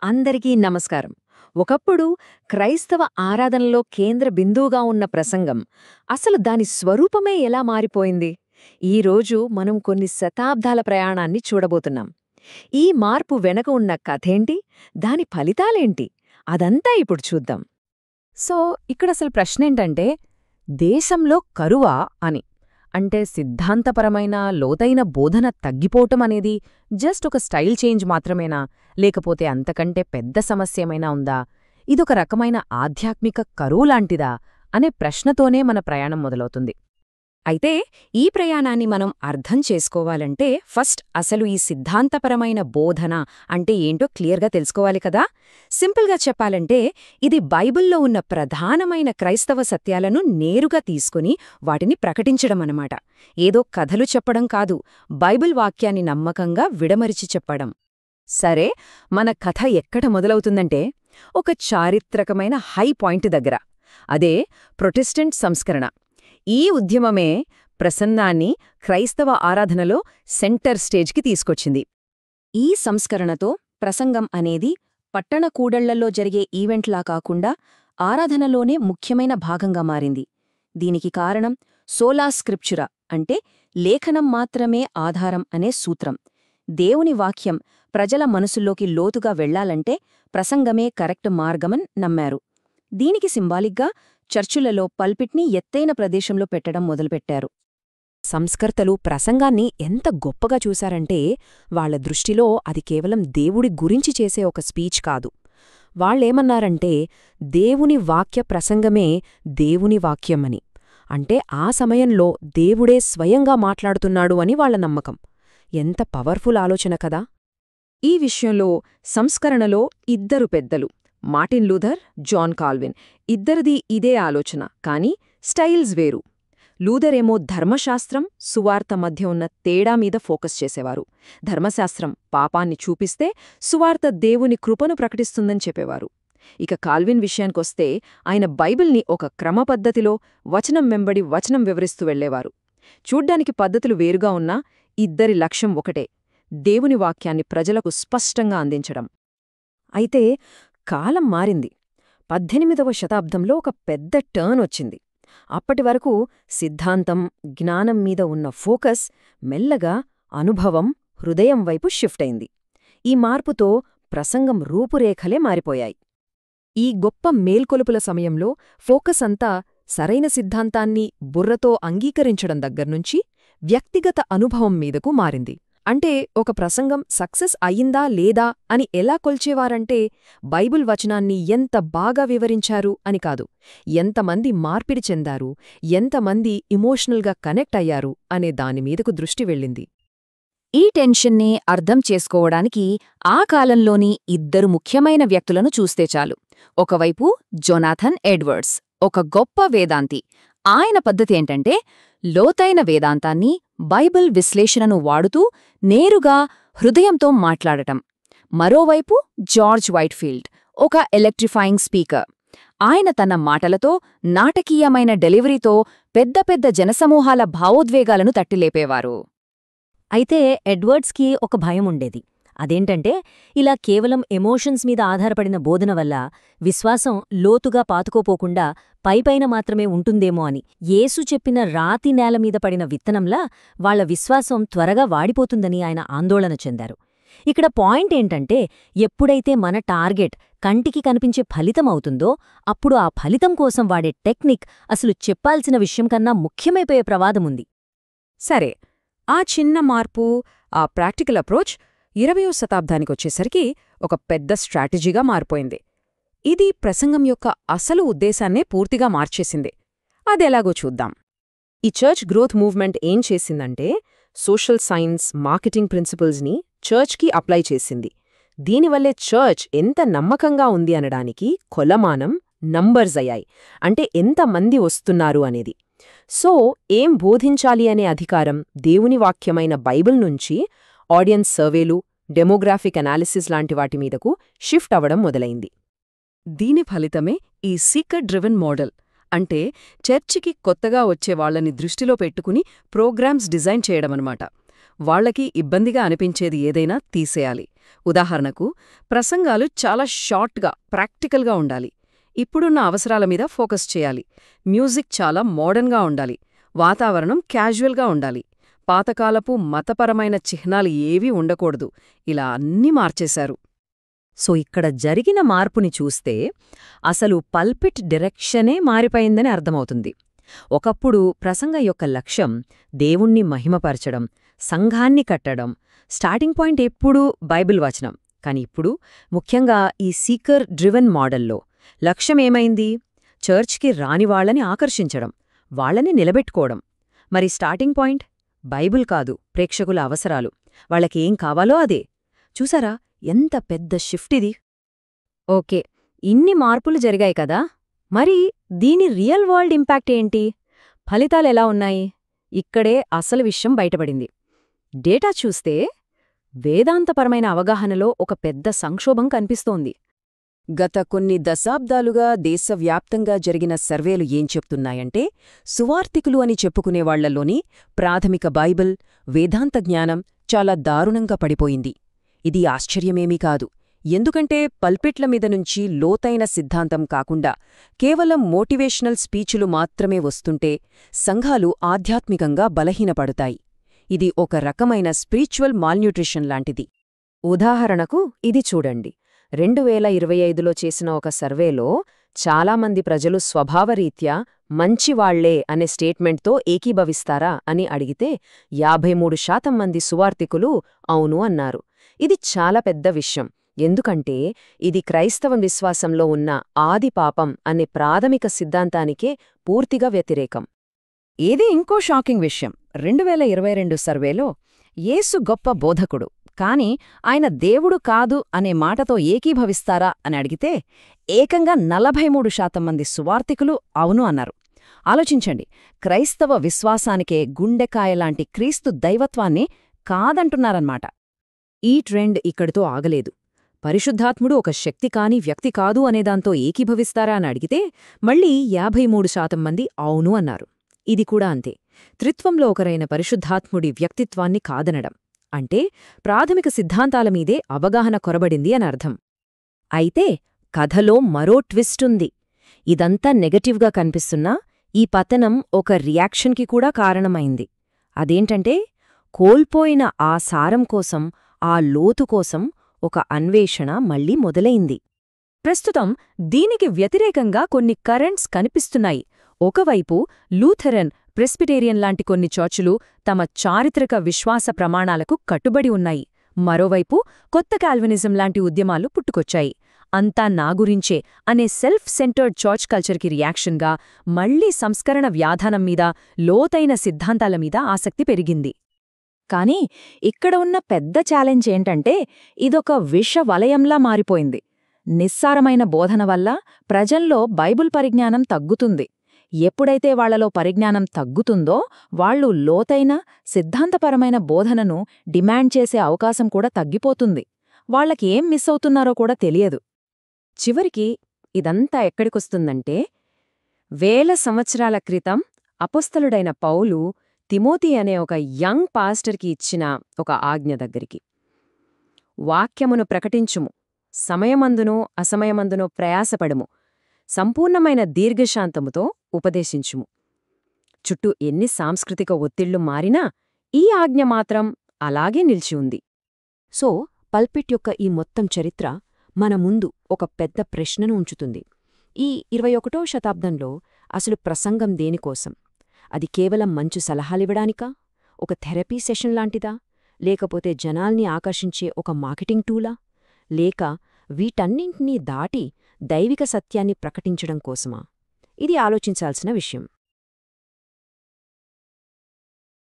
అందరికీ నమస్కారం. ఒకప్పుడు క్రైస్తవ ఆరాధనలో కేంద్ర బిందువుగా ఉన్న ప్రసంగం అసలు దాని స్వరూపమే ఎలా మారిపోయింది? ఈరోజు మనం కొన్ని శతాబ్దాల ప్రయాణాన్ని చూడబోతున్నాం. ఈ మార్పు వెనక ఉన్న కథేంటి? దాని ఫలితాలేంటి? అదంతా ఇప్పుడు చూద్దాం. సో ఇక్కడసలు ప్రశ్నేంటంటే, దేశంలో కరువా అని. అంటే సిద్ధాంతపరమైన లోతైన బోధన తగ్గిపోవటం అనేది జస్ట్ ఒక స్టైల్ చేంజ్ మాత్రమేనా, లేకపోతే అంతకంటే పెద్ద సమస్యేమైనా ఉందా? ఇదొక రకమైన ఆధ్యాత్మిక కరువులాంటిదా అనే ప్రశ్నతోనే మన ప్రయాణం మొదలవుతుంది. అయితే ఈ ప్రయాణాన్ని మనం అర్థం చేసుకోవాలంటే ఫస్ట్ అసలు ఈ సిద్ధాంతపరమైన బోధన అంటే ఏంటో క్లియర్గా తెలుసుకోవాలి కదా. సింపుల్గా చెప్పాలంటే ఇది బైబిల్లో ఉన్న ప్రధానమైన క్రైస్తవ సత్యాలను నేరుగా తీసుకుని వాటిని ప్రకటించడం అన్నమాట. ఏదో కథలు చెప్పడం కాదు, బైబిల్ వాక్యాన్ని నమ్మకంగా విడమరిచి చెప్పడం. సరే, మన కథ ఎక్కడ మొదలవుతుందంటే ఒక చారిత్రకమైన హై పాయింట్ దగ్గర. అదే ప్రొటెస్టెంట్ సంస్కరణ. ఈ ఉద్యమమే ప్రసన్నాన్ని క్రైస్తవ ఆరాధనలో సెంటర్ స్టేజ్కి తీసుకొచ్చింది. ఈ సంస్కరణతో ప్రసంగం అనేది పట్టణ కూడళ్లలో జరిగే ఈవెంట్లా కాకుండా ఆరాధనలోనే ముఖ్యమైన భాగంగా మారింది. దీనికి కారణం సోలా స్క్రిప్చురా, అంటే లేఖనం మాత్రమే ఆధారం అనే సూత్రం. దేవుని వాక్యం ప్రజల మనసుల్లోకి లోతుగా వెళ్లాలంటే ప్రసంగమే కరెక్ట్ మార్గమని నమ్మారు. దీనికి సింబాలిక్గా చర్చులలో పల్పిట్ని ఎత్తైన ప్రదేశంలో పెట్టడం మొదలుపెట్టారు. సంస్కర్తలు ప్రసంగాన్ని ఎంత గొప్పగా చూశారంటే, వాళ్ల దృష్టిలో అది కేవలం దేవుడి గురించి చేసే ఒక స్పీచ్ కాదు. వాళ్లేమన్నారంటే, దేవుని వాక్య ప్రసంగమే దేవుని వాక్యమని. అంటే ఆ సమయంలో దేవుడే స్వయంగా మాట్లాడుతున్నాడు అని వాళ్ల నమ్మకం. ఎంత పవర్ఫుల్ ఆలోచన కదా. ఈ విషయంలో సంస్కరణలో ఇద్దరు పెద్దలు, మార్టిన్ లూథర్, జాన్ కాల్విన్, ఇద్దరిది ఇదే ఆలోచన, కానీ స్టైల్స్ వేరు. లూథరేమో ధర్మశాస్త్రం, సువార్త మధ్య ఉన్న తేడా మీద ఫోకస్ చేసేవారు. ధర్మశాస్త్రం పాపాన్ని చూపిస్తే, సువార్త దేవుని కృపను ప్రకటిస్తుందని చెప్పేవారు. ఇక కాల్విన్ విషయానికొస్తే ఆయన బైబిల్ని ఒక క్రమపద్ధతిలో వచనం వెంబడి వచనం వివరిస్తూ వెళ్లేవారు. చూడ్డానికి పద్ధతులు వేరుగా ఉన్నా ఇద్దరి లక్ష్యం ఒకటే, దేవుని వాక్యాన్ని ప్రజలకు స్పష్టంగా అందించడం. అయితే కాలం మారింది. 18వ శతాబ్దంలో ఒక పెద్ద టర్న్ వచ్చింది. అప్పటివరకు సిద్ధాంతం, జ్ఞానం మీద ఉన్న ఫోకస్ మెల్లగా అనుభవం, హృదయం వైపు షిఫ్ట్ అయింది. ఈ మార్పుతో ప్రసంగం రూపురేఖలే మారిపోయాయి. ఈ గొప్ప మేల్కొలుపుల సమయంలో ఫోకస్ అంతా సరైన సిద్ధాంతాన్ని బుర్రతో అంగీకరించడం దగ్గర్నుంచి వ్యక్తిగత అనుభవం మీదకు మారింది. అంటే ఒక ప్రసంగం సక్సెస్ అయిందా లేదా అని ఎలా కొల్చేవారంటే, బైబిల్ వచనాన్ని ఎంత బాగా వివరించారు అని కాదు, ఎంతమంది మార్పిడి చెందారు, ఎంతమంది ఇమోషనల్గా కనెక్ట్ అయ్యారు అనే దానిమీదకు దృష్టి వెళ్ళింది. ఈ టెన్షన్ని అర్థం చేసుకోవడానికి ఆ కాలంలోని ఇద్దరు ముఖ్యమైన వ్యక్తులను చూస్తే చాలు. ఒకవైపు జొనాథన్ ఎడ్వర్డ్స్, ఒక గొప్ప వేదాంతి. ఆయన పద్ధతి ఏంటంటే, లోతైన వేదాంతాన్ని, బైబిల్ విశ్లేషణను వాడుతూ నేరుగా హృదయంతో మాట్లాడటం. మరోవైపు జార్జ్ వైట్ఫీల్డ్, ఒక ఎలక్ట్రిఫైయింగ్ స్పీకర్. ఆయన తన మాటలతో, నాటకీయమైన డెలివరీతో పెద్ద పెద్ద జనసమూహాల భావోద్వేగాలను తట్టిలేపేవారు. అయితే ఎడ్వర్డ్స్కి ఒక భయం ఉండేది. అదేంటంటే, ఇలా కేవలం ఎమోషన్స్ మీద ఆధారపడిన బోధన వల్ల విశ్వాసం లోతుగా పాతుకోపోకుండా పైపైన మాత్రమే ఉంటుందేమో అని. యేసు చెప్పిన రాతి నేలమీద పడిన విత్తనంలా వాళ్ల విశ్వాసం త్వరగా వాడిపోతుందని ఆయన ఆందోళన చెందారు. ఇక్కడ పాయింట్ ఏంటంటే, ఎప్పుడైతే మన టార్గెట్ కంటికి కనిపించే ఫలితం అవుతుందో, అప్పుడు ఆ ఫలితం కోసం వాడే టెక్నిక్ అసలు చెప్పాల్సిన విషయం కన్నా ముఖ్యమైపోయే ప్రమాదముంది. సరే, ఆ చిన్న మార్పు, ఆ ప్రాక్టికల్ అప్రోచ్ 20వ శతాబ్దానికొచ్చేసరికి ఒక పెద్ద స్ట్రాటజీగా మారిపోయింది. ఇది ప్రసంగం యొక్క అసలు ఉద్దేశాన్నే పూర్తిగా మార్చేసింది. అదెలాగో చూద్దాం. ఈ చర్చ్ గ్రోత్ మూవ్మెంట్ ఏం చేసిందంటే, సోషల్ సైన్స్, మార్కెటింగ్ ప్రిన్సిపల్స్ని చర్చ్కి అప్లై చేసింది. దీనివల్లే చర్చ్ ఎంత నమ్మకంగా ఉంది అనడానికి కొలమానం నంబర్స్ అయ్యాయి. అంటే ఎంతమంది వస్తున్నారు అనేది. సో ఏం బోధించాలి అనే అధికారం దేవుని వాక్యమైన బైబిల్ నుంచి ఆడియన్స్ సర్వేలు, డెమోగ్రాఫిక్ అనాలిసిస్ లాంటి వాటి మీదకు షిఫ్ట్ అవ్వడం మొదలైంది. దీని ఫలితమే ఈ సీకర్ డ్రివెన్ మోడల్. అంటే చర్చికి కొత్తగా వచ్చేవాళ్లని దృష్టిలో పెట్టుకుని ప్రోగ్రామ్స్ డిజైన్ చేయడమన్నమాట. వాళ్లకి ఇబ్బందిగా అనిపించేది ఏదైనా తీసేయాలి. ఉదాహరణకు, ప్రసంగాలు చాలా షార్ట్గా, ప్రాక్టికల్గా ఉండాలి. ఇప్పుడున్న అవసరాల మీద ఫోకస్ చేయాలి. మ్యూజిక్ చాలా మోడర్న్గా ఉండాలి. వాతావరణం క్యాజువల్గా ఉండాలి. పాతకాలపు మతపరమైన చిహ్నాలు ఏవీ ఉండకూడదు. ఇలా అన్నీ మార్చేశారు. సో ఇక్కడ జరిగిన మార్పుని చూస్తే అసలు పల్పిట్ డైరెక్షనే మారిపోయిందని అర్థమవుతుంది. ఒకప్పుడు ప్రసంగం యొక్క లక్ష్యం దేవుణ్ణి మహిమపరచడం, సంఘాన్ని కట్టడం, స్టార్టింగ్ పాయింట్ ఎప్పుడూ బైబిల్ వచనం. కాని ఇప్పుడు ముఖ్యంగా ఈ సీకర్ డ్రివెన్ మోడల్లో లక్ష్యమేమైంది? చర్చ్కి రానివాళ్లని ఆకర్షించడం, వాళ్లని నిలబెట్టుకోవడం. మరి స్టార్టింగ్ పాయింట్ బైబిల్ కాదు, ప్రేక్షకుల అవసరాలు. వాళ్ళకేం కావాలో అదే. చూసారా ఎంత పెద్ద షిఫ్ట్ ఇది? ఓకే, ఇన్ని మార్పులు జరిగాయి కదా, మరి దీని రియల్ వరల్డ్ ఇంపాక్ట్ ఏంటి? ఫలితాలెలా ఉన్నాయి? ఇక్కడే అసలు విషయం బయటపడింది. డేటా చూస్తే వేదాంతపరమైన అవగాహనలో ఒక పెద్ద సంక్షోభం కనిపిస్తోంది. గత కొన్ని దశాబ్దాలుగా దేశవ్యాప్తంగా జరిగిన సర్వేలు ఏం చెప్తున్నాయంటే, సువార్తికులు అని చెప్పుకునేవాళ్లలోని ప్రాథమిక బైబిల్, వేదాంత జ్ఞానం చాలా దారుణంగా పడిపోయింది. ఇది ఆశ్చర్యమేమీ కాదు. ఎందుకంటే పల్పిట్ల మీద నుంచి లోతైన సిద్ధాంతం కాకుండా కేవలం మోటివేషనల్ స్పీచులు మాత్రమే వస్తుంటే సంఘాలు ఆధ్యాత్మికంగా బలహీనపడతాయి. ఇది ఒక రకమైన స్పిరిచువల్ మాల్న్యూట్రిషన్ లాంటిది. ఉదాహరణకు ఇది చూడండి. 2025లో చేసిన ఒక సర్వేలో చాలామంది ప్రజలు స్వభావరీత్యా మంచివాళ్లే అనే స్టేట్మెంట్తో ఏకీభవిస్తారా అని అడిగితే 53% మంది సువార్తికులు అవును అన్నారు. ఇది చాలా పెద్ద విషయం. ఎందుకంటే ఇది క్రైస్తవ విశ్వాసంలో ఉన్న ఆది పాపం అనే ప్రాథమిక సిద్ధాంతానికే పూర్తిగా వ్యతిరేకం. ఇది ఇంకో షాకింగ్ విషయం. 2022 సర్వేలో యేసు గొప్ప బోధకుడు, కాని ఆయన దేవుడు కాదు అనే మాటతో ఏకీభవిస్తారా అని అడిగితే ఏకంగా 43% మంది సువార్తికులు అవును అన్నారు. ఆలోచించండి, క్రైస్తవ విశ్వాసానికే గుండెకాయలాంటి క్రీస్తు దైవత్వాన్ని కాదంటున్నారన్నమాట. ఈ ట్రెండ్ ఇక్కడితో ఆగలేదు. పరిశుద్ధాత్ముడు ఒక శక్తి కాని వ్యక్తి కాదు అనేదాంతో ఏకీభవిస్తారా అని అడిగితే మళ్లీ 53% మంది అవును అన్నారు. ఇది కూడా అంతే. త్రిత్వంలో ఒకరైన పరిశుద్ధాత్ముడి వ్యక్తిత్వాన్ని కాదనడం అంటే ప్రాథమిక సిద్ధాంతాలమీదే అవగాహన కొరబడింది అని అర్థం. అయితే కథలో మరో ట్విస్టుంది. ఇదంతా నెగటివ్గా కనిపిస్తున్నా ఈ పతనం ఒక రియాక్షన్కి కూడా కారణమైంది. అదేంటంటే కోల్పోయిన ఆ సారం కోసం, ఆ లోతు కోసం ఒక అన్వేషణ మళ్లీ మొదలైంది. ప్రస్తుతం దీనికి వ్యతిరేకంగా కొన్ని కరెంట్స్ కనిపిస్తున్నాయి. ఒకవైపు లూథరన్, ప్రెస్బిటేరియన్ లాంటి కొన్ని చర్చులు తమ చారిత్రక విశ్వాస ప్రమాణాలకు కట్టుబడి ఉన్నాయి. మరోవైపు కొత్త కాల్వినిజం లాంటి ఉద్యమాలు పుట్టుకొచ్చాయి. అంతా నా గురించే అనే సెల్ఫ్ సెంటర్డ్ చర్చ్ కల్చర్కి రియాక్షన్గా మళ్లీ సంస్కరణ వ్యాధానం మీద, లోతైన సిద్ధాంతాల మీద ఆసక్తి పెరిగింది. కానీ ఇక్కడ ఉన్న పెద్ద ఛాలెంజ్ ఏంటంటే ఇదొక విష వలయంలా మారిపోయింది. నిస్సారమైన బోధన వల్ల ప్రజల్లో బైబిల్ పరిజ్ఞానం తగ్గుతుంది. ఎప్పుడైతే వాళ్లలో పరిజ్ఞానం తగ్గుతుందో వాళ్లు లోతైన, సిద్ధాంతపరమైన బోధనను డిమాండ్ చేసే అవకాశం కూడా తగ్గిపోతుంది. వాళ్లకి ఏం మిస్ అవుతున్నారో కూడా తెలియదు. చివరికి ఇదంతా ఎక్కడికొస్తుందంటే, 1000 సంవత్సరాల క్రితం అపొస్తలుడైన పౌలు తిమోతి అనే ఒక యంగ్ పాస్టర్కి ఇచ్చిన ఒక ఆజ్ఞ దగ్గరికి. వాక్యమును ప్రకటించుము, సమయమందునో అసమయమందునో ప్రయాసపడుము, సంపూర్ణమైన దీర్ఘశాంతముతో ఉపదేశించుము. చుట్టూ ఎన్ని సాంస్కృతిక ఒత్తిళ్లు మారినా ఈ ఆజ్ఞ మాత్రం అలాగే నిలిచి ఉంది. సో పల్పిట్ యొక్క ఈ మొత్తం చరిత్ర మన ముందు ఒక పెద్ద ప్రశ్నను ఉంచుతుంది. ఈ 21వ శతాబ్దంలో అసలు ప్రసంగం దేనికోసం? అది కేవలం మంచు సలహాలివ్వడానికా? ఒక థెరపీ సెషన్ లాంటిదా? లేకపోతే జనాల్ని ఆకర్షించే ఒక మార్కెటింగ్ టూలా? లేక వీటన్నింటినీ దాటి దైవిక సత్యాన్ని ప్రకటించడం కోసమా? ఇది ఆలోచించాల్సిన విషయం.